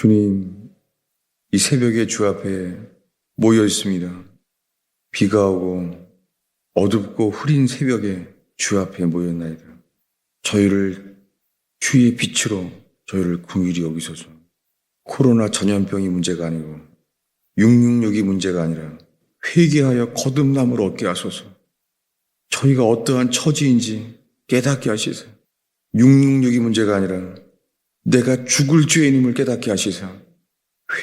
주님, 이 새벽에 주 앞에 모여 있습니다. 비가 오고 어둡고 흐린 새벽에 주 앞에 모였나이다. 저희를 주의 빛으로 저희를 긍휼히 여기소서. 코로나 전염병이 문제가 아니고 666이 문제가 아니라 회개하여 거듭남을 얻게 하소서. 저희가 어떠한 처지인지 깨닫게 하시사 666이 문제가 아니라 내가 죽을 죄인임을 깨닫게 하시사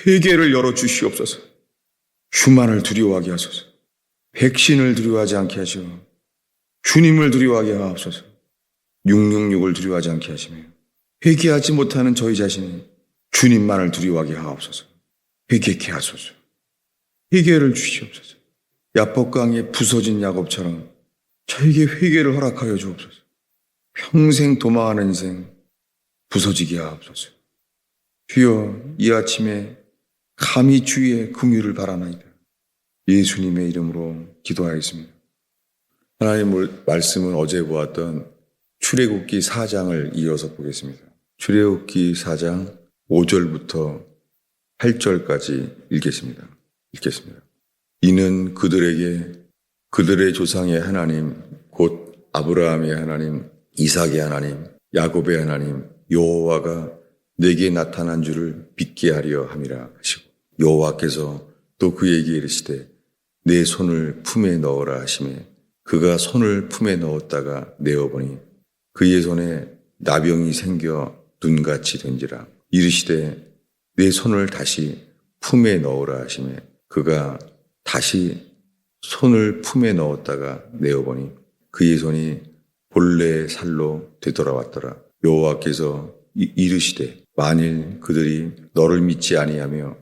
회개를 열어주시옵소서. 주만을 두려워하게 하소서. 백신을 두려워하지 않게 하시고 주님을 두려워하게 하옵소서. 666을 두려워하지 않게 하시며 회개하지 못하는 저희 자신이 주님만을 두려워하게 하옵소서. 회개케 하소서. 회개를 주시옵소서. 야복강에 부서진 야곱처럼 저에게 회개를 허락하여 주옵소서. 평생 도망하는 인생 부서지게 하옵소서. 주여, 이 아침에 감히 주의 긍휼을 바라나이다. 예수님의 이름으로 기도하겠습니다. 하나님 말씀은 어제 보았던 출애굽기 4장을 이어서 보겠습니다. 출애굽기 4장 5절부터 8절까지 읽겠습니다. 이는 그들에게 그들의 조상의 하나님 곧 아브라함의 하나님, 이삭의 하나님, 야곱의 하나님 여호와가 내게 나타난 줄을 믿게 하려 함이라 하시고, 여호와께서 또 그에게 이르시되 내 손을 품에 넣어라 하시매 그가 손을 품에 넣었다가 내어보니 그의 손에 나병이 생겨 눈같이 된지라. 이르시되 내 손을 다시 품에 넣어라 하시매 그가 다시 손을 품에 넣었다가 내어보니 그의 손이 본래 살로 되돌아왔더라. 여호와께서 이르시되 만일 그들이 너를 믿지 아니하며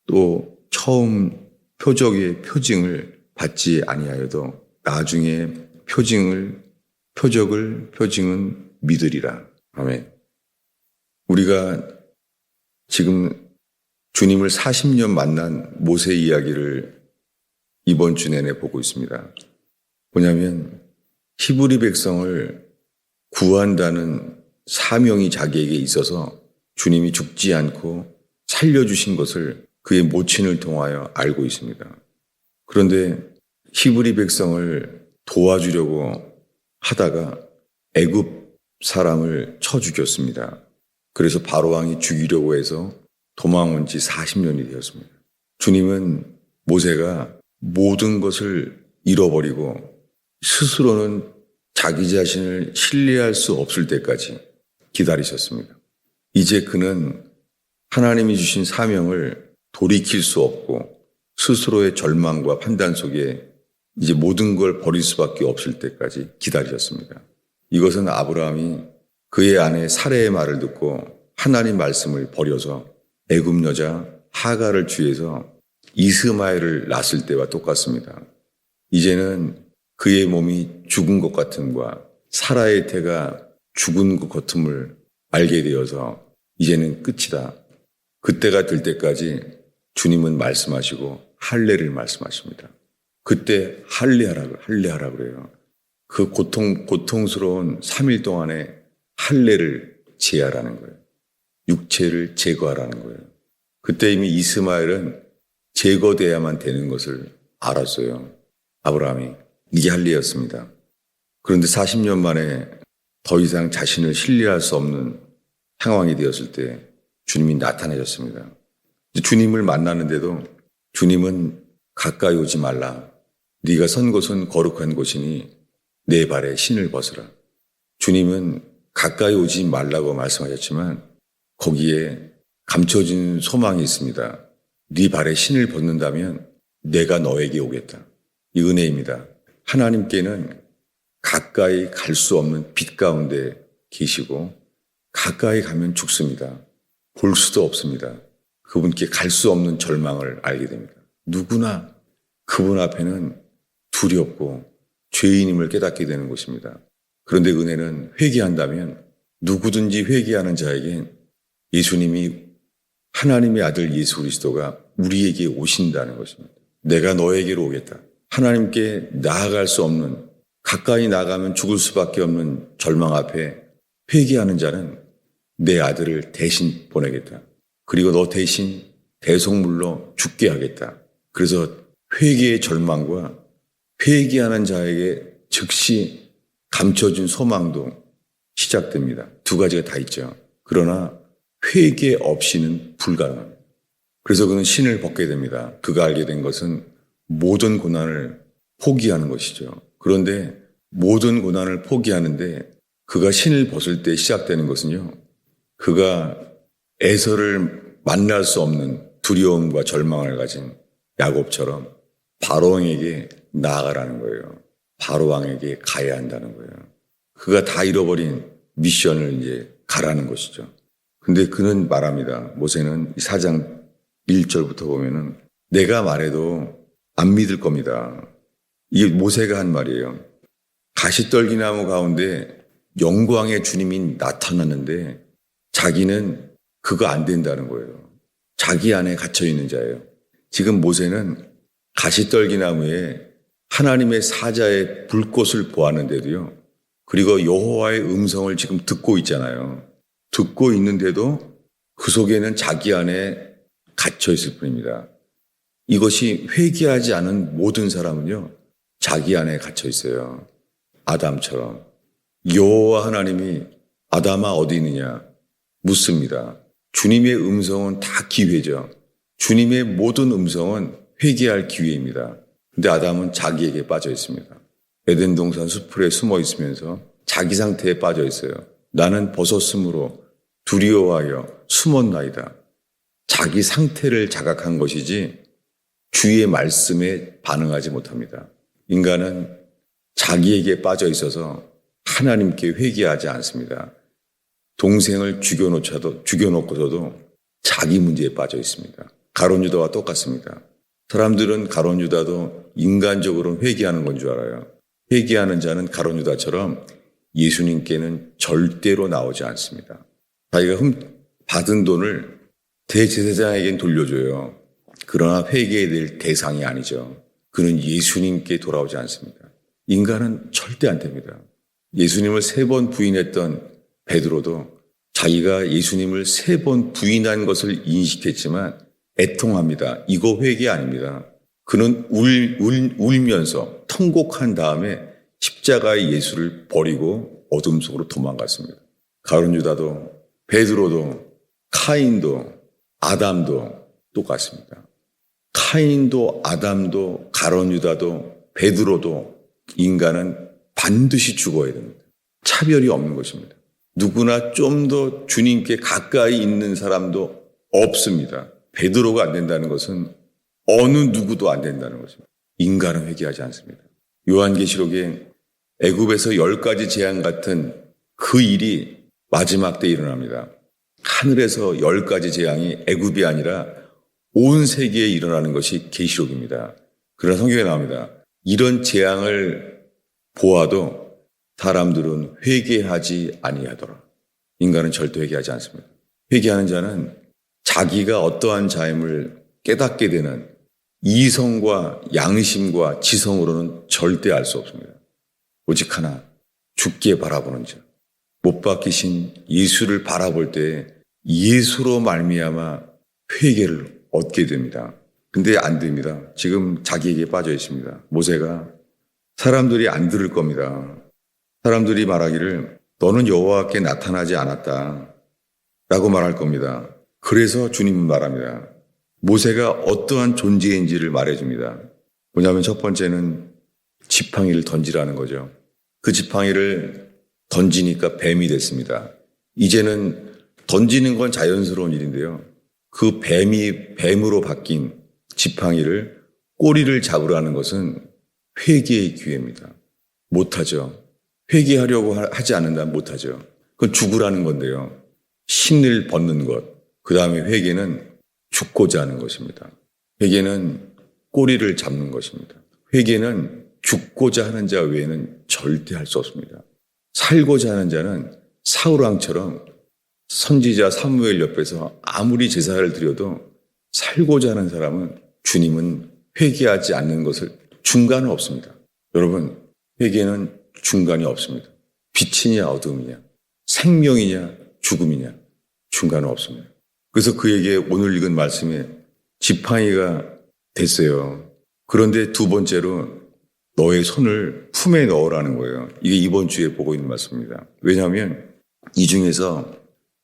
또 처음 표적의 표징을 받지 아니하여도 나중에 표징은 믿으리라. 아멘. 우리가 지금 주님을 40년 만난 모세 이야기를 이번 주 내내 보고 있습니다. 뭐냐면 히브리 백성을 구한다는 사명이 자기에게 있어서 주님이 죽지 않고 살려주신 것을 그의 모친을 통하여 알고 있습니다. 그런데 히브리 백성을 도와주려고 하다가 애굽 사람을 쳐 죽였습니다. 그래서 바로왕이 죽이려고 해서 도망온 지 40년이 되었습니다. 주님은 모세가 모든 것을 잃어버리고 스스로는 자기 자신을 신뢰할 수 없을 때까지 기다리셨습니다. 이제 그는 하나님이 주신 사명을 돌이킬 수 없고 스스로의 절망과 판단 속에 이제 모든 걸 버릴 수밖에 없을 때까지 기다리셨습니다. 이것은 아브라함이 그의 아내 사레의 말을 듣고 하나님 말씀을 버려서 애굽 여자 하갈을 취해서 이스마엘을 낳았을 때와 똑같습니다. 이제는 그의 몸이 죽은 것 같음과 사라의 태가 죽은 것 같음을 알게 되어서 이제는 끝이다. 그때가 될 때까지 주님은 말씀하시고 할례를 말씀하십니다. 그때 할례하라 그래요. 그 고통스러운 3일 동안에 할례를 제하라는 거예요. 육체를 제거하라는 거예요. 그때 이미 이스마엘은 제거돼야만 되는 것을 알았어요. 아브라함이. 이게 할례였습니다. 그런데 40년 만에 더 이상 자신을 신뢰할 수 없는 상황이 되었을 때 주님이 나타나셨습니다. 주님을 만나는데도 주님은 가까이 오지 말라. 네가 선 곳은 거룩한 곳이니 내 발에 신을 벗으라. 주님은 가까이 오지 말라고 말씀하셨지만 거기에 감춰진 소망이 있습니다. 네 발에 신을 벗는다면 내가 너에게 오겠다. 이 은혜입니다. 하나님께는 가까이 갈 수 없는 빛 가운데 계시고 가까이 가면 죽습니다. 볼 수도 없습니다. 그분께 갈 수 없는 절망을 알게 됩니다. 누구나 그분 앞에는 두렵고 죄인임을 깨닫게 되는 것입니다. 그런데 은혜는 회개한다면 누구든지 회개하는 자에겐 예수님이 하나님의 아들 예수 그리스도가 우리에게 오신다는 것입니다. 내가 너에게로 오겠다. 하나님께 나아갈 수 없는, 가까이 나가면 죽을 수밖에 없는 절망 앞에 회개하는 자는 내 아들을 대신 보내겠다. 그리고 너 대신 대속물로 죽게 하겠다. 그래서 회개의 절망과 회개하는 자에게 즉시 감춰진 소망도 시작됩니다. 두 가지가 다 있죠. 그러나 회개 없이는 불가능합니다. 그래서 그는 신을 벗게 됩니다. 그가 알게 된 것은 모든 고난을 포기하는 것이죠. 그런데 모든 고난을 포기하는데 그가 신을 벗을 때 시작되는 것은요. 그가 에서를 만날 수 없는 두려움과 절망을 가진 야곱처럼 바로왕에게 나아가라는 거예요. 바로왕에게 가야 한다는 거예요. 그가 다 잃어버린 미션을 이제 가라는 것이죠. 근데 그는 말합니다. 모세는 4장 1절부터 보면은 내가 말해도 안 믿을 겁니다. 이게 모세가 한 말이에요. 가시떨기나무 가운데 영광의 주님이 나타났는데 자기는 그거 안 된다는 거예요. 자기 안에 갇혀 있는 자예요. 지금 모세는 가시떨기나무에 하나님의 사자의 불꽃을 보았는데도요. 그리고 여호와의 음성을 지금 듣고 있잖아요. 듣고 있는데도 그 속에는 자기 안에 갇혀 있을 뿐입니다. 이것이 회개하지 않은 모든 사람은요. 자기 안에 갇혀 있어요. 아담처럼. 여호와 하나님이 아담아 어디 있느냐 묻습니다. 주님의 음성은 다 기회죠. 주님의 모든 음성은 회개할 기회입니다. 근데 아담은 자기에게 빠져 있습니다. 에덴 동산 수풀에 숨어 있으면서 자기 상태에 빠져 있어요. 나는 벗었으므로 두려워하여 숨었나이다. 자기 상태를 자각한 것이지 주의 말씀에 반응하지 못합니다. 인간은 자기에게 빠져 있어서 하나님께 회개하지 않습니다. 동생을 죽여놓고서도 자기 문제에 빠져 있습니다. 가룟 유다와 똑같습니다. 사람들은 가룟 유다도 인간적으로는 회개하는 건 줄 알아요. 회개하는 자는 가룟 유다처럼 예수님께는 절대로 나오지 않습니다. 자기가 받은 돈을 대제사장에겐 돌려줘요. 그러나 회개해야 될 대상이 아니죠. 그는 예수님께 돌아오지 않습니다. 인간은 절대 안 됩니다. 예수님을 3번 부인했던 베드로도 자기가 예수님을 3번 부인한 것을 인식했지만 애통합니다. 이거 회개 아닙니다. 그는 울면서 통곡한 다음에 십자가의 예수를 버리고 어둠 속으로 도망갔습니다. 가룟 유다도 베드로도 카인도 아담도 똑같습니다. 카인도 아담도 가룟 유다도 베드로도 인간은 반드시 죽어야 됩니다. 차별이 없는 것입니다. 누구나 좀 더 주님께 가까이 있는 사람도 없습니다. 베드로가 안 된다는 것은 어느 누구도 안 된다는 것입니다. 인간은 회개하지 않습니다. 요한계시록에 애굽에서 10가지 재앙 같은 그 일이 마지막 때 일어납니다. 하늘에서 10가지 재앙이 애굽이 아니라 온 세계에 일어나는 것이 계시록입니다. 그러나 성경에 나옵니다. 이런 재앙을 보아도 사람들은 회개하지 아니하더라. 인간은 절대 회개하지 않습니다. 회개하는 자는 자기가 어떠한 자임을 깨닫게 되는 이성과 양심과 지성으로는 절대 알 수 없습니다. 오직 하나, 죽게 바라보는 자. 못 박히신 예수를 바라볼 때 예수로 말미암아 회개를 얻게 됩니다. 근데 안 됩니다. 지금 자기에게 빠져 있습니다. 모세가 사람들이 안 들을 겁니다. 사람들이 말하기를 너는 여호와께 나타나지 않았다 라고 말할 겁니다. 그래서 주님은 말합니다. 모세가 어떠한 존재인지를 말해줍니다. 뭐냐면 첫 번째는 지팡이를 던지라는 거죠. 그 지팡이를 던지니까 뱀이 됐습니다. 이제는 던지는 건 자연스러운 일인데요. 그 뱀이 뱀으로 바뀐 지팡이를 꼬리를 잡으라는 것은 회개의 기회입니다. 못하죠. 회개하려고 하지 않는다면 못하죠. 그건 죽으라는 건데요. 신을 벗는 것. 그 다음에 회개는 죽고자 하는 것입니다. 회개는 꼬리를 잡는 것입니다. 회개는 죽고자 하는 자 외에는 절대 할 수 없습니다. 살고자 하는 자는 사울왕처럼 선지자 사무엘 옆에서 아무리 제사를 드려도 살고자 하는 사람은 주님은 회개하지 않는 것을 중간은 없습니다. 여러분, 회개는 중간이 없습니다. 빛이냐 어둠이냐, 생명이냐 죽음이냐 중간은 없습니다. 그래서 그에게 오늘 읽은 말씀이 지팡이가 됐어요. 그런데 두 번째로 너의 손을 품에 넣으라는 거예요. 이게 이번 주에 보고 있는 말씀입니다. 왜냐하면 이 중에서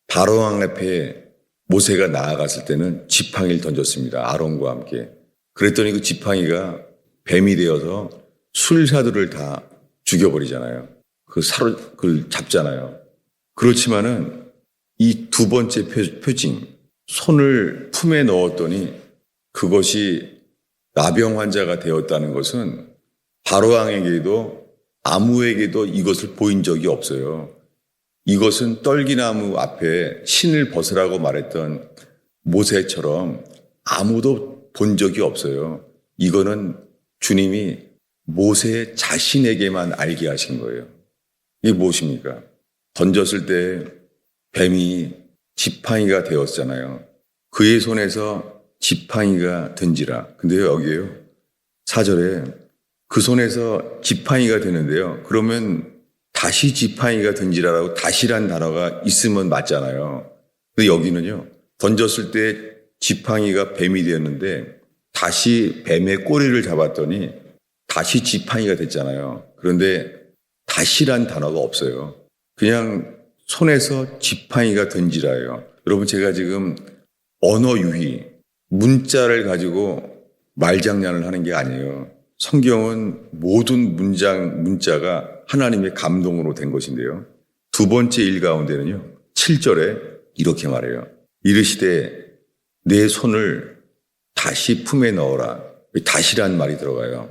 바로왕 앞에 모세가 나아갔을 때는 지팡이를 던졌습니다. 아론과 함께. 그랬더니 그 지팡이가 뱀이 되어서 술사들을 다 죽여버리잖아요. 그걸 잡잖아요. 그렇지만은 이 두 번째 표징, 손을 품에 넣었더니 그것이 나병 환자가 되었다는 것은 바로왕에게도 아무에게도 이것을 보인 적이 없어요. 이것은 떨기나무 앞에 신을 벗으라고 말했던 모세처럼 아무도 본 적이 없어요. 이거는 주님이 모세 자신에게만 알게 하신 거예요. 이게 무엇입니까? 던졌을 때 뱀이 지팡이가 되었잖아요. 그의 손에서 지팡이가 든지라. 근데요, 여기에요. 4절에 그 손에서 지팡이가 되는데요. 그러면 다시 지팡이가 든지라라고 다시란 단어가 있으면 맞잖아요. 근데 여기는요. 던졌을 때 지팡이가 뱀이 되었는데 다시 뱀의 꼬리를 잡았더니 다시 지팡이가 됐잖아요. 그런데 다시란 단어가 없어요. 그냥 손에서 지팡이가 든지라예요. 여러분 제가 지금 언어 유희, 문자를 가지고 말장난을 하는 게 아니에요. 성경은 모든 문자가 하나님의 감동으로 된 것인데요. 두 번째 일 가운데는요. 7절에 이렇게 말해요. 이르시되 내 손을 다시 품에 넣어라. 다시란 말이 들어가요.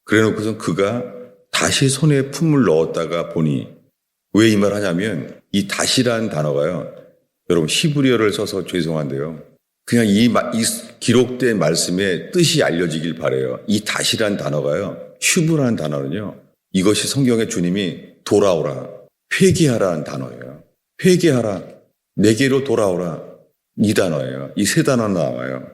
그래 놓고선 그가 다시 손에 품을 넣었다가 보니 왜 이 말 하냐면 이 다시란 단어가요. 여러분 히브리어를 써서 죄송한데요. 그냥 이 기록된 말씀의 뜻이 알려지길 바라요. 이 다시란 단어가요. 슈브라는 단어는요. 이것이 성경의 주님이 돌아오라, 회개하라는 단어예요. 회개하라, 내게로 돌아오라. 이 단어예요. 이 세 단어 나와요.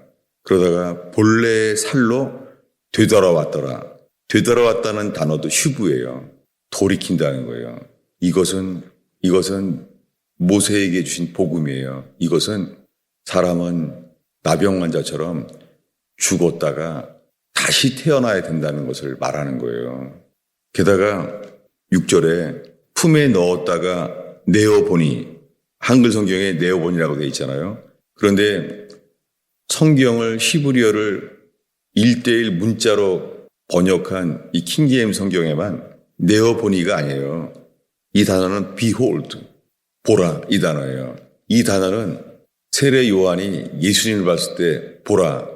그러다가 본래의 살로 되돌아왔더라. 되돌아왔다는 단어도 슈브예요. 돌이킨다는 거예요. 이것은 모세에게 주신 복음이에요. 이것은 사람은 나병 환자처럼 죽었다가 다시 태어나야 된다는 것을 말하는 거예요. 게다가 6절에 품에 넣었다가 내어보니, 한글 성경에 내어보니라고 되어 있잖아요. 그런데 성경을 히브리어를 1:1 문자로 번역한 이 킹제임스 성경에만 내어보니가 아니에요. 이 단어는 behold, 보라 이 단어예요. 이 단어는 세례 요한이 예수님을 봤을 때 보라,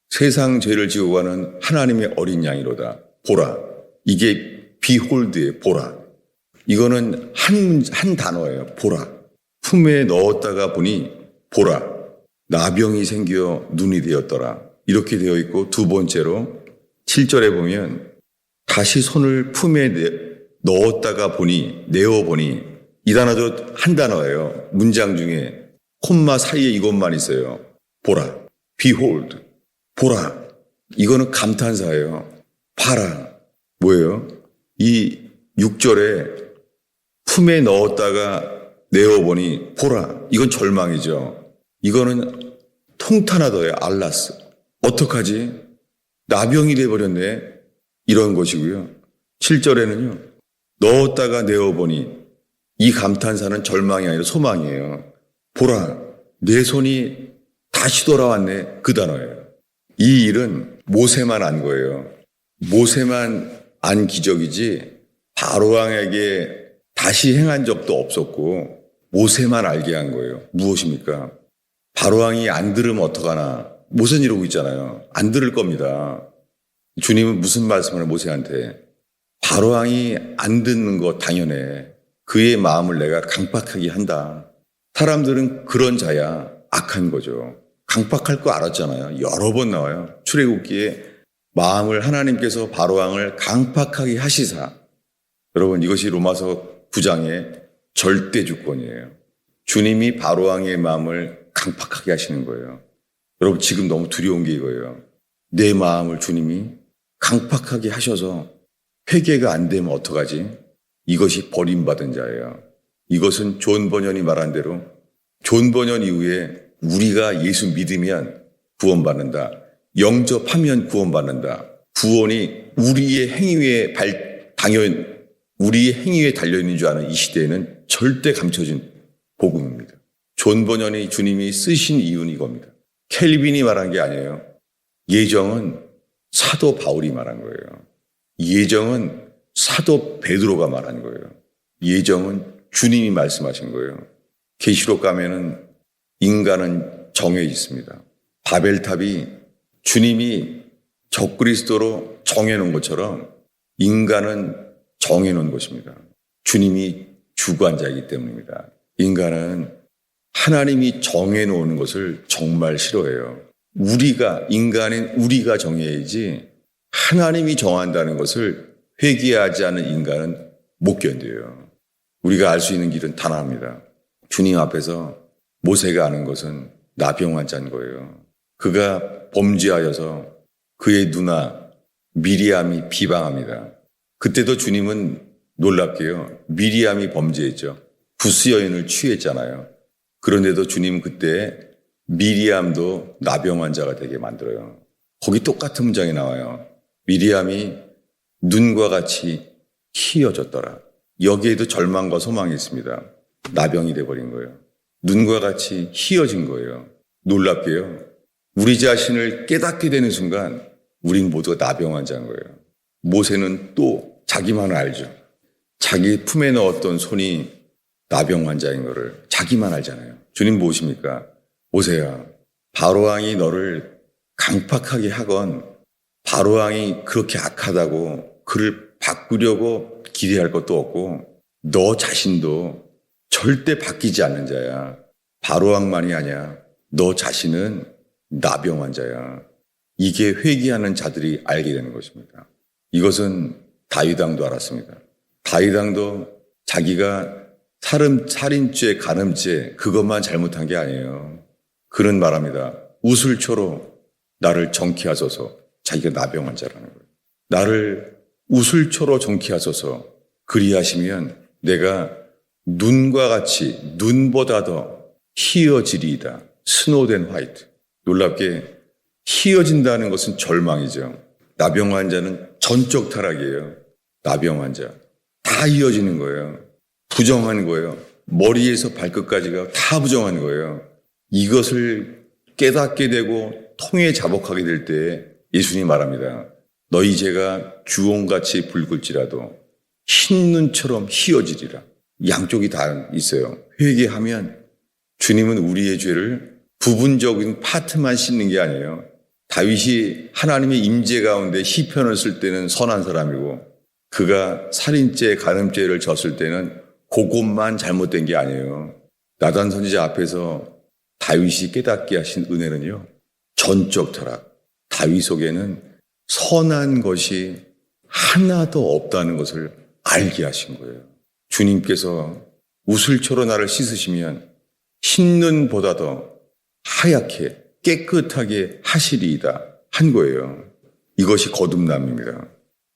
세상 죄를 지고 가는 하나님의 어린 양이로다. 보라. 이게 behold의 보라. 이거는 한 단어예요. 보라. 품에 넣었다가 보니 보라. 나병이 생겨 눈이 되었더라. 이렇게 되어 있고 두 번째로 7절에 보면 다시 손을 품에 넣었다가 보니, 내어보니 이 단어도 한 단어예요. 문장 중에 콤마 사이에 이것만 있어요. 보라. behold. 보라. 이거는 감탄사예요. 봐라. 뭐예요? 이 6절에 품에 넣었다가 내어보니 보라. 이건 절망이죠. 이거는 통탄하더예요. 알라스. 어떡하지? 나병이 돼버렸네. 이런 것이고요. 7절에는요. 넣었다가 내어보니 이 감탄사는 절망이 아니라 소망이에요. 보라. 내 손이 다시 돌아왔네. 그 단어예요. 이 일은 모세만 안 거예요. 모세만 안 기적이지 바로왕에게 다시 행한 적도 없었고 모세만 알게 한 거예요. 무엇입니까? 바로왕이 안 들으면 어떡하나. 모세는 이러고 있잖아요. 안 들을 겁니다. 주님은 무슨 말씀을 모세한테? 바로왕이 안 듣는 거 당연해. 그의 마음을 내가 강팍하게 한다. 사람들은 그런 자야. 악한 거죠. 강팍할 거 알았잖아요. 여러 번 나와요. 출애굽기에 마음을 하나님께서 바로왕을 강팍하게 하시사. 여러분 이것이 로마서 9장의 절대 주권이에요. 주님이 바로왕의 마음을 강팍하게 하시는 거예요. 여러분 지금 너무 두려운 게 이거예요. 내 마음을 주님이 강팍하게 하셔서 회개가 안 되면 어떡하지? 이것이 버림받은 자예요. 이것은 존 버년이 말한 대로 존 버년 이후에 우리가 예수 믿으면 구원받는다. 영접하면 구원받는다. 구원이 우리의 행위에 우리의 행위에 달려있는 줄 아는 이 시대에는 절대 감춰진 복음입니다. 존 버년이 주님이 쓰신 이유는 이겁니다. 켈빈이 말한 게 아니에요. 예정은 사도 바울이 말한 거예요. 예정은 사도 베드로가 말한 거예요. 예정은 주님이 말씀하신 거예요. 계시록 가면은 인간은 정해 있습니다. 바벨탑이 주님이 적그리스도로 정해놓은 것처럼 인간은 정해놓은 것입니다. 주님이 주관자이기 때문입니다. 인간은 하나님이 정해놓은 것을 정말 싫어해요. 인간인 우리가 정해야지 하나님이 정한다는 것을 회개하지 않은 인간은 못 견뎌요. 우리가 알 수 있는 길은 단 하나입니다. 주님 앞에서 모세가 아는 것은 나병 환자인 거예요. 그가 범죄하여서 그의 누나 미리암이 비방합니다. 그때도 주님은 놀랍게요. 미리암이 범죄했죠. 구스 여인을 취했잖아요. 그런데도 주님은 그때 미리암도 나병 환자가 되게 만들어요. 거기 똑같은 문장이 나와요. 미리암이 눈과 같이 희어졌더라. 여기에도 절망과 소망이 있습니다. 나병이 돼버린 거예요. 눈과 같이 희어진 거예요. 놀랍게요. 우리 자신을 깨닫게 되는 순간 우린 모두가 나병 환자인 거예요. 모세는 또 자기만 알죠. 자기 품에 넣었던 손이 나병 환자인 거를 자기만 알잖아요. 주님 무엇입니까? 모세야, 바로왕이 너를 강팍하게 하건 바로왕이 그렇게 악하다고 그를 바꾸려고 기대할 것도 없고 너 자신도 절대 바뀌지 않는 자야. 바로왕만이 아니야. 너 자신은 나병 환자야. 이게 회개하는 자들이 알게 되는 것입니다. 이것은 다윗 왕도 알았습니다. 다윗 왕도 자기가 살인죄, 간음죄 그것만 잘못한 게 아니에요. 그는 말합니다. 우슬초로 나를 정케 하소서. 자기가 나병 환자라는 거예요. 나를 우슬초로 정케 하소서. 그리하시면 내가 눈과 같이 눈보다 더 희어지리이다. 스노우된 화이트. 놀랍게 희어진다는 것은 절망이죠. 나병 환자는 전적 타락이에요. 나병 환자. 다 희어지는 거예요. 부정한 거예요. 머리에서 발끝까지가 다 부정한 거예요. 이것을 깨닫게 되고 통에 자복하게 될 때 예수님이 말합니다. 너희 죄가 주홍같이 붉을지라도 흰 눈처럼 희어지리라. 양쪽이 다 있어요. 회개하면 주님은 우리의 죄를 부분적인 파트만 씻는 게 아니에요. 다윗이 하나님의 임재 가운데 시편을 쓸 때는 선한 사람이고 그가 살인죄, 간음죄를 졌을 때는 그것만 잘못된 게 아니에요. 나단 선지자 앞에서 다윗이 깨닫게 하신 은혜는요. 전적 타락. 다윗 속에는 선한 것이 하나도 없다는 것을 알게 하신 거예요. 주님께서 우슬초로 나를 씻으시면 흰눈보다 더 하얗게 깨끗하게 하시리이다 한 거예요. 이것이 거듭남입니다.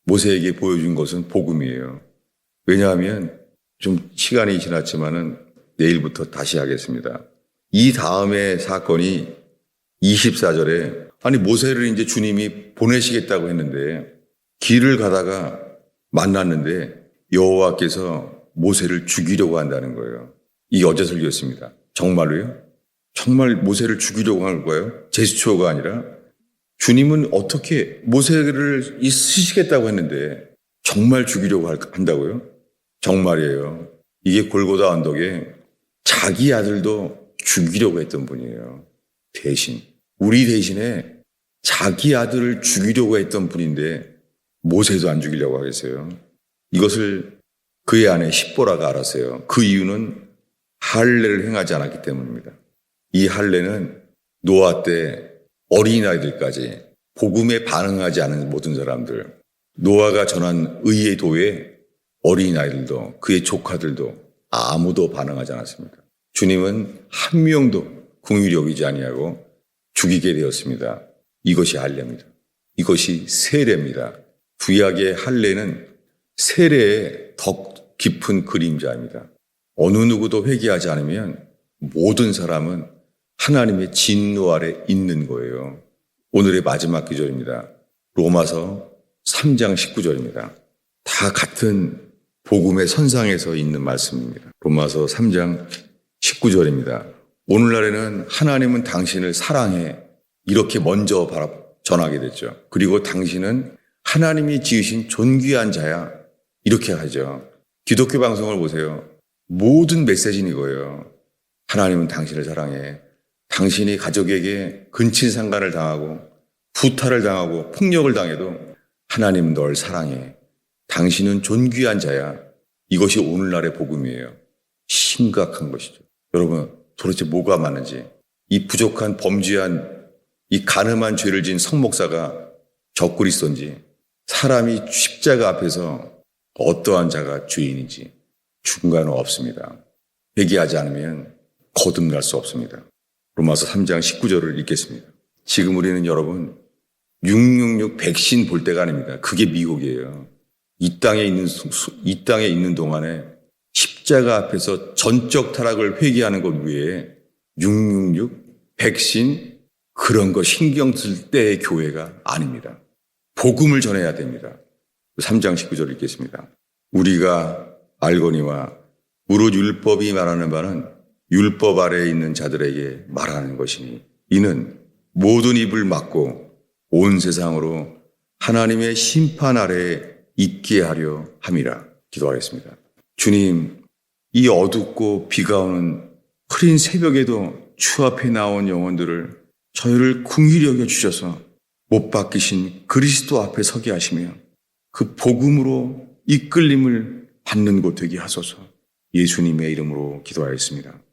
모세에게 보여준 것은 복음이에요. 왜냐하면 좀 시간이 지났지만은 내일부터 다시 하겠습니다. 이 다음의 사건이 24절에 모세를 이제 주님이 보내시겠다고 했는데 길을 가다가 만났는데 여호와께서 모세를 죽이려고 한다는 거예요. 이게 어제 설교였습니다. 정말로요? 정말 모세를 죽이려고 할 거예요? 제스처가 아니라 주님은 어떻게 모세를 쓰시겠다고 했는데 정말 죽이려고 한다고요? 정말이에요. 이게 골고다 언덕에 자기 아들도 죽이려고 했던 분이에요. 대신 우리 대신에 자기 아들을 죽이려고 했던 분인데 모세도 안 죽이려고 하겠어요. 이것을 그의 아내 십보라가 알았어요. 그 이유는 할례를 행하지 않았기 때문입니다. 이 할례는 노아 때 어린아이들까지 복음에 반응하지 않은 모든 사람들, 노아가 전한 의의 도에 어린아이들도 그의 조카들도 아무도 반응하지 않았습니다. 주님은 한 명도 긍휼히 여기지 아니하고 죽이게 되었습니다. 이것이 할례입니다. 이것이 세례입니다. 구약의 할례는 세례의 더 깊은 그림자입니다. 어느 누구도 회개하지 않으면 모든 사람은 하나님의 진노 아래 있는 거예요. 오늘의 마지막 구절입니다. 로마서 3장 19절입니다. 다 같은 복음의 선상에서 있는 말씀입니다. 로마서 3장 19절입니다. 오늘날에는 하나님은 당신을 사랑해 이렇게 먼저 전하게 됐죠. 그리고 당신은 하나님이 지으신 존귀한 자야 이렇게 하죠. 기독교 방송을 보세요. 모든 메시지는 이거예요. 하나님은 당신을 사랑해. 당신이 가족에게 근친상간을 당하고 부탈을 당하고 폭력을 당해도 하나님은 널 사랑해. 당신은 존귀한 자야. 이것이 오늘날의 복음이에요. 심각한 것이죠. 여러분 도대체 뭐가 많은지 이 부족한 범죄한 이 간음한 죄를 지은 성목사가 적그리스도인지 사람이 십자가 앞에서 어떠한 자가 죄인인지 중간은 없습니다. 회개하지 않으면 거듭날 수 없습니다. 로마서 3장 19절을 읽겠습니다. 지금 우리는 여러분 666 백신 볼 때가 아닙니다. 그게 미혹이에요. 이 땅에 있는 동안에 십자가 앞에서 전적 타락을 회개하는 것 외에 666 백신 그런 거 신경 쓸 때의 교회가 아닙니다. 복음을 전해야 됩니다. 3장 19절 읽겠습니다. 우리가 알거니와 무릇 율법이 말하는 바는 율법 아래에 있는 자들에게 말하는 것이니 이는 모든 입을 막고 온 세상으로 하나님의 심판 아래에 있게 하려 함이라. 기도하겠습니다. 주님, 이 어둡고 비가 오는 흐린 새벽에도 주 앞에 나온 영혼들을 저희를 긍휼히 여겨 주셔서 못 박히신 그리스도 앞에 서게 하시며 그 복음으로 이끌림을 받는 곳 되게 하소서. 예수님의 이름으로 기도하였습니다.